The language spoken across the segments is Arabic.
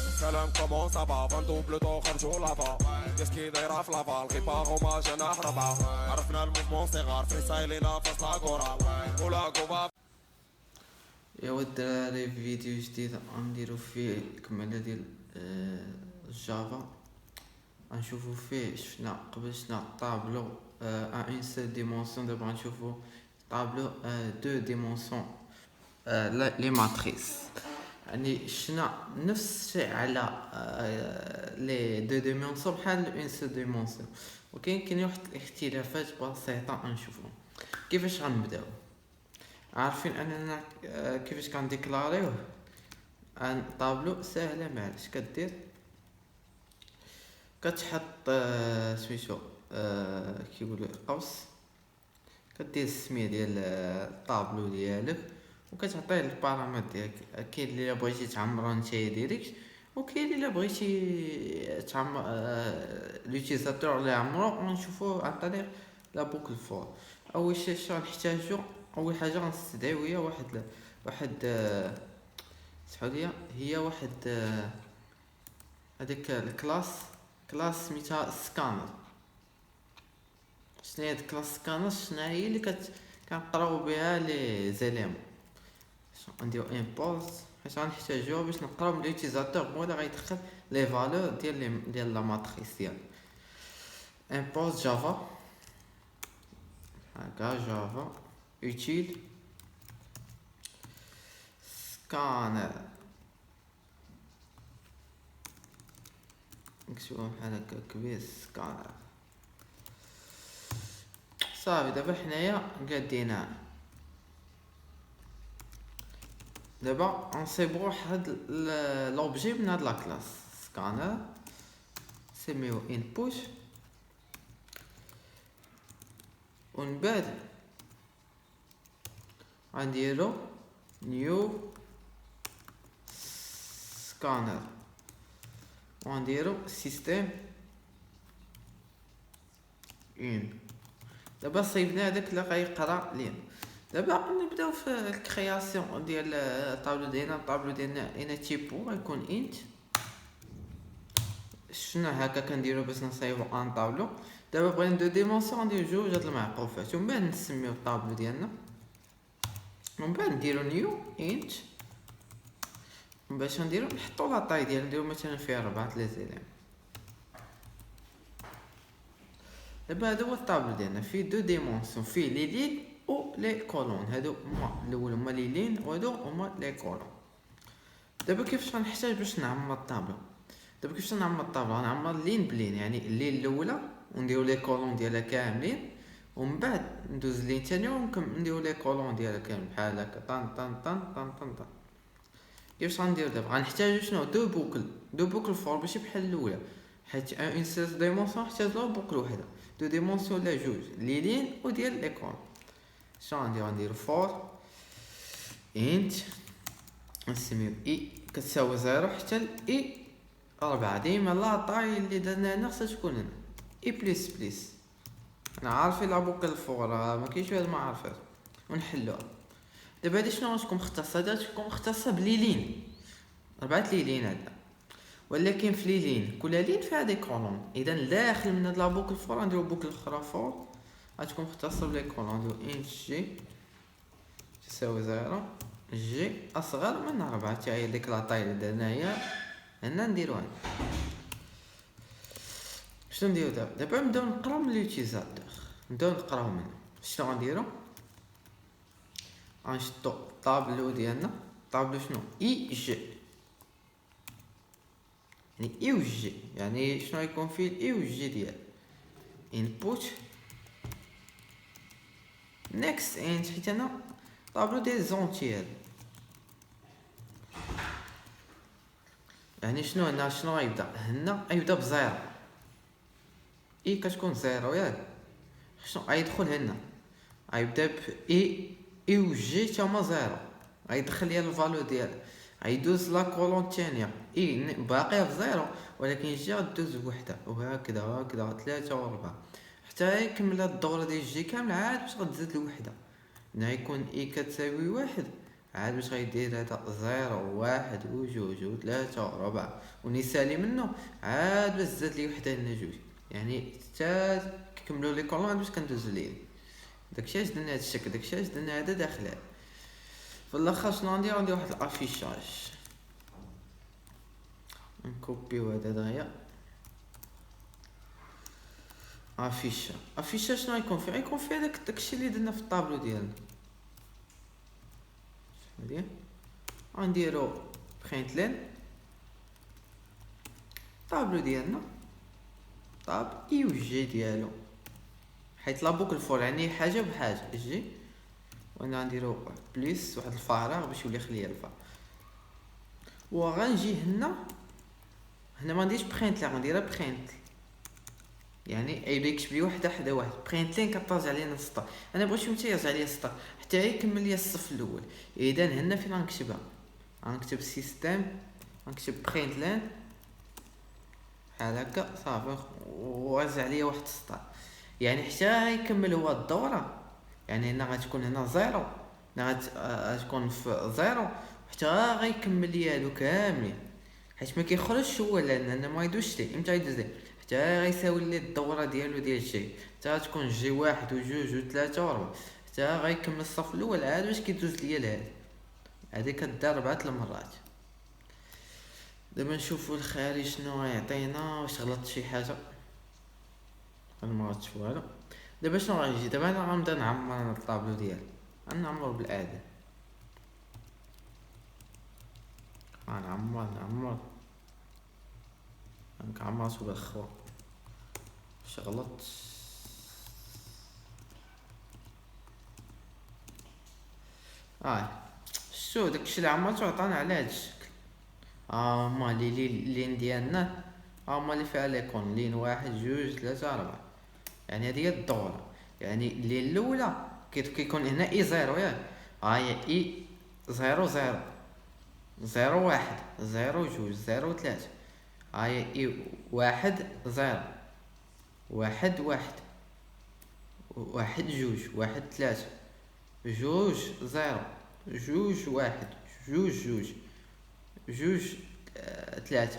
السلام كومون سافا فانتو بلوتو خرجوا لافا كاسكي دايره في لافا الغيبار وما جناح ربعه عرفنا الموفمون صغار فريسايلينا فاس لاكورا ولا كوبا. يا الدراري، في فيديو جديد غنديرو فيه الكمالة ديال الجافا. غنشوفو فيه قبل شفنا طابلو ان سول ديمونسيون. دابا غنشوفو طابلو دو ديمونسيون لي ماتريس. يعني شفنا نفس الشيء على لي دو ديمونسيون بحال ان سول ديمونسيون، كاين واحد الاختلافات بسيطة. غنشوفو كيفاش غنبداو. عارفين اننا كيفاش كنديكلاريوه ان طابلو سهله. معليش كدير كتحط سميتو كيقولوا قوس، كدير السميه ديال الطابلو ديالك وكتعطيه البارامتر ديالك. كاين اللي بغيتي تعمرو نتايا ديريكت، وكاين اللي بغيتي تعمر لوتيزاتور اللي عمرو. ونشوفو عن طريق لا بوكل فور. اول شيء غنحتاجو، اول حاجه غنستدعيو هي واحد سعوديه، هي واحد هذيك كلاس سميتها سكانر. شنو هي هاد كلاس سكانر؟ شنو هي اللي كنقراو بها لي زيليمون. نديرو امبورت حيت غنحتاجوها باش نقراو من لوتيزاتور هو اللي غيدخل لي فالور ديال لا ماتريس ديال امبورت جافا. هكا جافا utile سكانر، نكتبو بحال هكا كبير سكانر. صافي دابا حنايا قادينها. دابا غنصيبو واحد لوبجي من هاد لاكلاس سكانر، نسميوه input. ومن بعد غنديرو نيو سكانر وغنديرو سيستيم اون. دابا صيبنا هذاك اللي غيقرا لينا. دابا نبداو في الكرياسيون ديال الطابلو ديالنا. الطابلو ديالنا هنا تيبو غيكون انت. شفنا هكا كنديرو باش نصايبو ان طابلو. دابا بغينا دو ديمونسيون غنديرو جوج هاد المعقوفات، ومن بعد نسميو الطابلو ديالنا، ومن بعد نديرو نيو انت. باش نديرو نحطو لا طاي ديالو، نديرو مثلا فيها 4 لي زيليم. دابا هذا هو الطابلو ديالنا، فيه دو ديمونسيون، فيه لي لين و لي كولون. هادو هما الاول هما لي لين وهادو هما لي كولون. دابا كيفاش غنحتاج باش نعمر الطابلو؟ دابا كيفاش نعمر الطابلو؟ غنعمر لين بلين، يعني اللين الاولى ونديرو لي كولون ديالها كاملين، ومن بعد ندوز لين ثانيه ونديرو لي كولون ديالها كامل بحال هكا طن طن طن طن طن طن. كيفاش غنديرو دابا؟ غنحتاجو شنو؟ دو بوكل فور ماشي بحال الاولى، حيت ان سيس ديمونسيون نحتاج له بوكل وحده. دو ديمونسيون لا جوج لي لين وديال لي كولون. شنو غنديرو فور انت نسميو اي كتساوي 0 حتى اي 4. ديما لا طاي اللي درنا هنا خصها تكون هنا اي بليس. انا عارفين لا بوكل فور ما كاينش واحد ما عارفها. ونحلوها. دابا هادي شنو غتكون مختصه؟ هادي غتكون مختصه بلي لين 4 لي لين هذا، ولكن في لي لين كل لين فيها دي كولون. اذا داخل من هاد لا بوكل فور نديرو بوكل اخرى فور غتكون مختصه بلي كولون. نديرو انت جي تساوي 0 جي اصغر من 4 حتى هي ديك لا طاي اللي درناها هنا نديروها. شنو نديرو دابا نبداو نقراو من لوتيزاتور. نبداو نقراو منه. شنو غنديرو؟ غنشدو الطابلو ديالنا. طابلو شنو؟ اي جي، يعني اي و جي. يعني شنو يكون فيه الاي و جي ديال input next انت، حيت انا طابلو ديال زونتيير. يعني شنو هنا؟ شنو غيبدا هنا؟ غيبدا بزيرو. اي كتكون زيرو ياك. شنو غيدخل هنا؟ غيبدا ب اي و جي تا هما زيرو. غيدخل ليا الفالو ديال، غيدوز لا كولون الثانيه اي باقيه بزيرو، ولكن جي غدوز بوحده. وهكذا هكذا 3 و 4 حتى يكمل هاد الدوره ديال جي كامل عاد باش غتزيد الوحده. هنا يكون اي كتساوي 1 عاد واش غيدير هذا 0 1 و2 و3 و4 ونسالي منه عاد باش زاد لي وحده هنا 2 يعني حتى كيكملوا لي كولون باش كندوزو ليه. داكشي علاش درنا هاد الشكل، داكشي علاش درنا هذا داخل هذا. في الاخر شنو غندير؟ غندير واحد الافيشاج، نكوبيو هذا دغيا افيشا شنو غيكون فيه؟ غيكون فيه داكشي اللي درنا في الطابلو ديالنا. هادي غنديرو برينت لين طابلو ديالنا طاب اي وجي ديالو، حيت لا بوكل فور يعني حاجه بحاجه جي، وانا غنديرو بليس واحد الفراغ باش يولي خليه الفراغ. وغنجي هنا ما نديرش برينت لا، غنديرها برينت يعني يبدا يكتب لي وحده حدا واحد. برينت لين كطرج علينا السطر، انا بغيت شي يرجع لي السطر حتى يكمل لي الصف الاول. اذا هنا فين غنكتبها؟ غنكتب سيستم، غنكتب برينت لين بحال هكا صافي، ورجع لي واحد السطر يعني حتى يكمل هو الدوره. يعني هنا غتكون هنا 0، هنا غتكون في 0 حتى غيكمل لي هادو كاملين، حيت ما كيخرجش هو لان ما يدوزش ليه. امتى يدوز ليه؟ حتى غيساوي لي الدوره ديالو ديال الجي، حتى تكون جي 1 و2 و3 و4 حتى غيكمل الصف الاول. عاد باش كيدوز ليا لهادي، هادي كدار 4 المرات. دابا نشوفو الخارج شنو غيعطينا، واش غلطت شي حاجه؟ انا ما غلطتش والو. دابا شنو غيجي؟ دابا انا غنبدا نعمر الطابلو ديالي، غنعمرو بالاعداد، غنعمر كنعمرتو بالخوا. واش غلطت؟ شتو داكشي اللي عمرتو عطانا على هاد الشكل. هما لين ديالنا، هما اللي فيها ليكون لين 1 2 3 4 يعني هادي هي الدوره. يعني اللين الاولى كيكون هنا اي 0 ياك، هي اي 0 0 0 1 0 2 0 3، هي اي 1 0 1 1 1 2 1 3 2 0 2 1 2 2 2 3،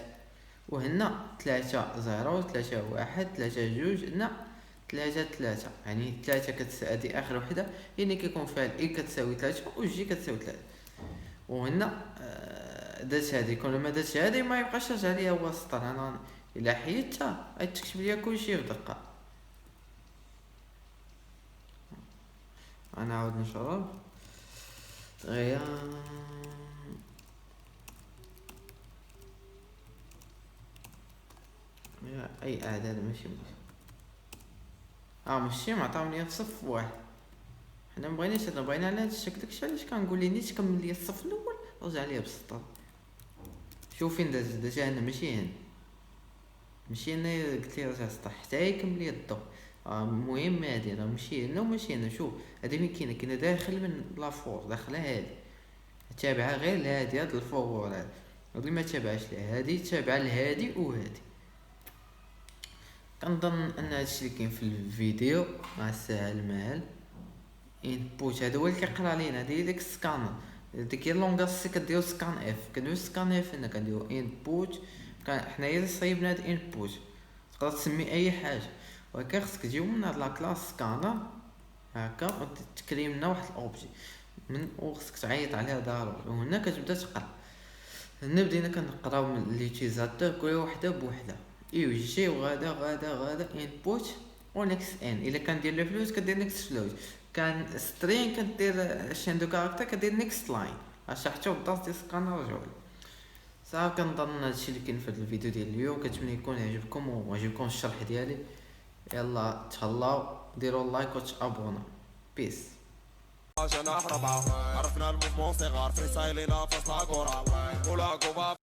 وهنا 3 0 3 1 3 2 هنا 3 3 يعني 3 كتساوي هادي اخر وحده يعني كيكون فيها الاي كتساوي 3 وجي كتساوي 3. وهنا درت هادي، كل ما درت هادي ما يبقاش راجع ليا هو السطر. انا الا حيدتها غتكتب ليا كلشي بدقه. انا عاود نشرب غير اي اعداد ماشي ماشي معطاوني في صف واحد. حنا مبغيناش هذا، بغينا على هذا الشكل. داكشي علاش كنقول لي نيت كمل لي الصف الاول رجع ليا بالسطر. شوف فين داز هنا، ماشي هنا قلت لي رجع السطر حتى يكمل لي الضوء. المهم هادي راه ماشي هنا وماشي هنا. شوف هادي فين كاينه داخل من لافور، داخله هادي تابعه غير لهادي، هاد الفور هادي ما تابعش لها، هادي تابعه لهادي وهادي. كنظن ان هادشي اللي كاين في الفيديو. مع السهل المال انبوت هذا هو اللي كيقرا لينا، هادي ديك السكانر ديك هي لونغاس كديرو سكان اف، كنديرو سكان اف هنا كنديرو انبوت. حنايا اللي صايبنا هاد انبوت، تقدر تسمي اي حاجه، ولكن خصك تجيو من هاد لا كلاس سكانر هكا وتكريم لنا واحد الاوبجي من وخصك تعيط عليها ضروري. وهنا كتبدا تقرا. هنا بدينا كنقراو من ليوتيزاتور كل وحده بوحده، ايوا جي وغادا انبوت ونكس ان. الا كندير الفلوس كدير نكس فلوس، كان سترين كدير شين دو كاركتر كدير نيكست لاين. شرحتو بالضبط ديال السكانر رجعوا لي صافي. كنظن هادشي اللي كاين في هاد الفيديو ديال اليوم. كنتمنى يكون يعجبكم ويعجبكم الشرح ديالي. يلا تهلاو، ديروا لايك وتابوناو. بيس. جناح ربعة عرفنا الموفمون صغار فريستايل لا فاصلة كورة ولا كوبا